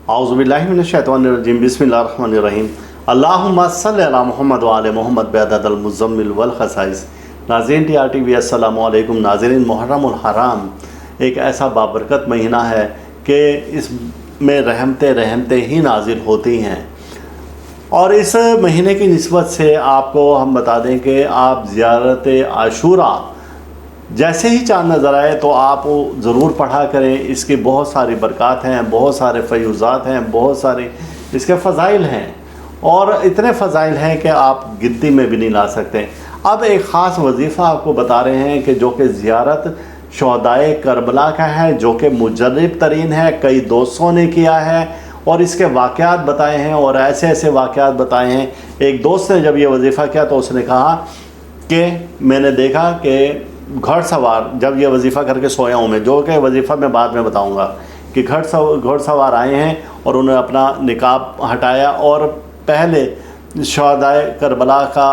औज़ुबिल्लाहि मिनश्शैतानिर्रजीम बिस्मिल्लाहिर्रहमानिर्रहीम अल्लाहुम्मा सल्लि अला मुहम्मद व आले मुहम्मद बिअददिल मुज़म्मिल वल खसाइस। नाज़रीन TRTV अस्सलामु अलैकुम। नाज़रीन, मुहर्रम उल हराम एक ऐसा बाबरकत महीना है कि इसमें रहमतें ही नाजिल होती हैं। और इस महीने की निस्बत से आपको हम बता दें कि आप ज़ियारत आशूरा जैसे ही चाँद नज़र आए तो आप ज़रूर पढ़ा करें। इसकी बहुत सारी बरक़ात हैं, बहुत सारे फ़यूज़ात हैं, बहुत सारे इसके फ़ज़ाइल हैं और इतने फ़ज़ाइल हैं कि आप गिनती में भी नहीं ला सकते। अब एक ख़ास वजीफ़ा आपको बता रहे हैं कि जो कि ज़ियारत शुहदाए करबला का है, जो कि मुजर्रब तरीन है, कई दोस्तों ने किया है और इसके वाक़यात बताए हैं और ऐसे ऐसे वाक़यात बताए हैं। एक दोस्त ने जब ये वजीफ़ा किया तो उसने कहा कि मैंने देखा कि घुड़सवार, जब ये वजीफ़ा करके सोया हूँ मैं, जो कि वजीफ़ा मैं बाद में बताऊँगा, कि घुड़सवार आए हैं और उन्होंने अपना निकाब हटाया और पहले शुहदाए करबला का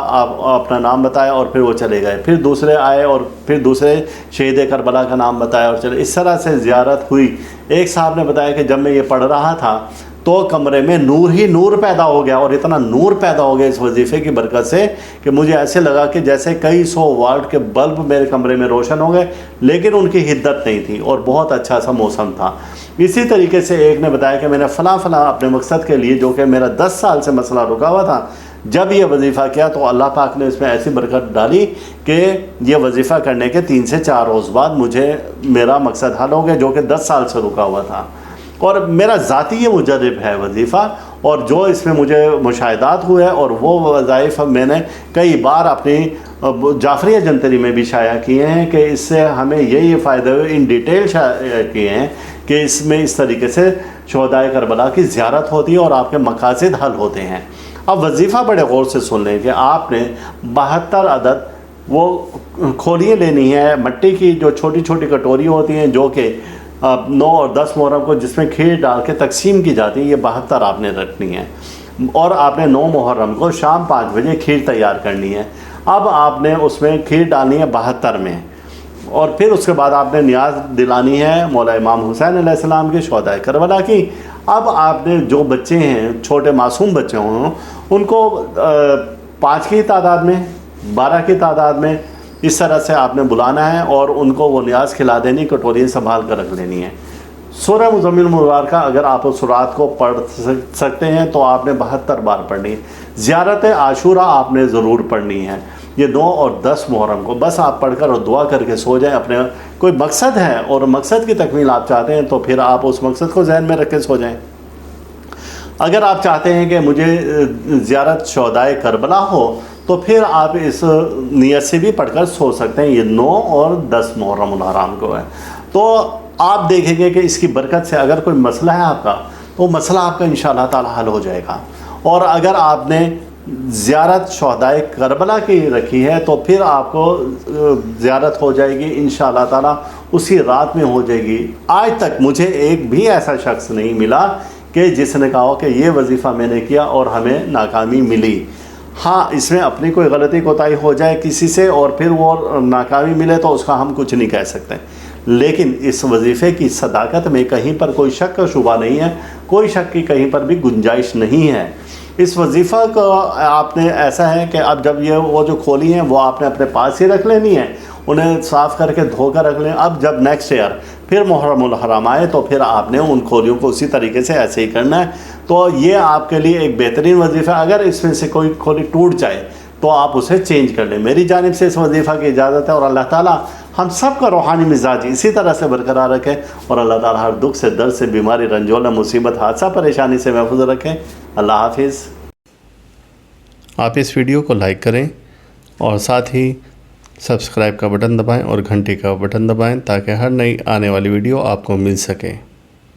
अपना नाम बताया और फिर वो चले गए। फिर दूसरे आए और फिर दूसरे शहीद करबला का नाम बताया और चले। इस तरह से ज़ियारत हुई। एक साहब ने बताया कि जब मैं ये पढ़ रहा था तो कमरे में नूर ही नूर पैदा हो गया और इतना नूर पैदा हो गया इस वजीफ़े की बरकत से कि मुझे ऐसे लगा कि जैसे कई 100 वाट के बल्ब मेरे कमरे में रोशन हो गए, लेकिन उनकी हिद्दत नहीं थी और बहुत अच्छा सा मौसम था। इसी तरीके से एक ने बताया कि मैंने फ़लाँ अपने मकसद के लिए, जो कि मेरा 10 साल से मसला रुका हुआ था, जब ये वजीफ़ा किया तो अल्लाह पाक ने इसमें ऐसी बरकत डाली कि ये वजीफ़ा करने के 3 से 4 रोज़ बाद मुझे मेरा मकसद हल हो गया, जो कि 10 साल से रुका हुआ था। और मेरा ज़ाती ये मुजर्रब है वजीफ़ा, और जो इसमें मुझे मुशाहिदात हुए और वो वज़ाइफ मैंने कई बार अपनी जाफरिया जंतरी में भी शाया किए हैं कि इससे हमें ये फ़ायदे हुए। इन डिटेल शाया किए हैं कि इसमें इस तरीके से शुहदाए करबला की ज़ियारत होती है और आपके मकासद हल होते हैं। अब वजीफ़ा बड़े गौर से सुन लें कि आपने 72 अदद वो खोलियाँ लेनी है, मट्टी की जो छोटी छोटी कटोरी होती हैं, जो कि 9 और 10 मुहर्रम को जिसमें खीर डाल के तकसीम की जाती है, ये 72 आपने रखनी है। और आपने 9 मुहर्रम को शाम 5 बजे खीर तैयार करनी है। अब आपने उसमें खीर डालनी है 72 में, और फिर उसके बाद आपने नियाज दिलानी है मौला इमाम हुसैन अलैहिस्सलाम के शुहदाए करबला की। अब आपने जो बच्चे हैं, छोटे मासूम बच्चे हों, उनको 5 की तादाद में, 12 की तादाद में इस तरह से आपने बुलाना है और उनको वो नियाज़ खिला देनी, कटोरी संभाल कर रख लेनी है। सूरह मुज़म्मिल मुबारका अगर आप उस सूरत को पढ़ सकते हैं तो आपने 72 बार पढ़नी है। ज़ियारत आशूरा आपने ज़रूर पढ़नी है, ये 9 और 10 मुहर्रम को। बस आप पढ़कर और दुआ करके सो जाएं। अपने कोई मकसद है और मकसद की तकमील आप चाहते हैं तो फिर आप उस मकसद को ज़हन में रख के सो जाएँ। अगर आप चाहते हैं कि मुझे ज़ियारत शुहदाए करबला हो तो फिर आप इस नियत से भी पढ़कर सो सकते हैं। ये 9 और 10 मुहर्रम उल हराम को है। तो आप देखेंगे कि इसकी बरकत से अगर कोई मसला है आपका तो मसला आपका इंशाअल्लाह ताला हल हो जाएगा। और अगर आपने ज़ियारत शुहदाए करबला की रखी है तो फिर आपको ज़ियारत हो जाएगी इंशाअल्लाह ताला, उसी रात में हो जाएगी। आज तक मुझे एक भी ऐसा शख्स नहीं मिला कि जिसने कहा हो कि ये वजीफ़ा मैंने किया और हमें नाकामी मिली। हाँ, इसमें अपनी कोई गलती कोताही हो जाए किसी से और फिर वो नाकामी मिले तो उसका हम कुछ नहीं कह सकते, लेकिन इस वजीफ़े की सदाकत में कहीं पर कोई शक का शुबा नहीं है, कोई शक की कहीं पर भी गुंजाइश नहीं है। इस वजीफ़ा को आपने ऐसा है कि अब जब ये वो जो खोली हैं वो आपने अपने पास ही रख लेनी है, उन्हें साफ़ करके धोकर रख लें। अब जब नेक्स्ट ईयर फिर मुहर्रम उल हराम आए तो फिर आपने उन खोलियों को उसी तरीके से ऐसे ही करना है। तो ये आपके लिए एक बेहतरीन वजीफ़ा। अगर इसमें से कोई खोली टूट जाए तो आप उसे चेंज कर लें। मेरी जानिब से इस वजीफ़ा की इजाज़त है और अल्लाह ताला हम सब का रूहानी मिजाज इसी तरह से बरकरार रखें और अल्लाह ताला हर दुख से, दर्द से, बीमारी, रंजोला, मुसीबत, हादसा, परेशानी से महफूज रखें। अल्लाह हाफिज़। आप इस वीडियो को लाइक करें और साथ ही सब्सक्राइब का बटन दबाएं और घंटी का बटन दबाएं ताकि हर नई आने वाली वीडियो आपको मिल सके।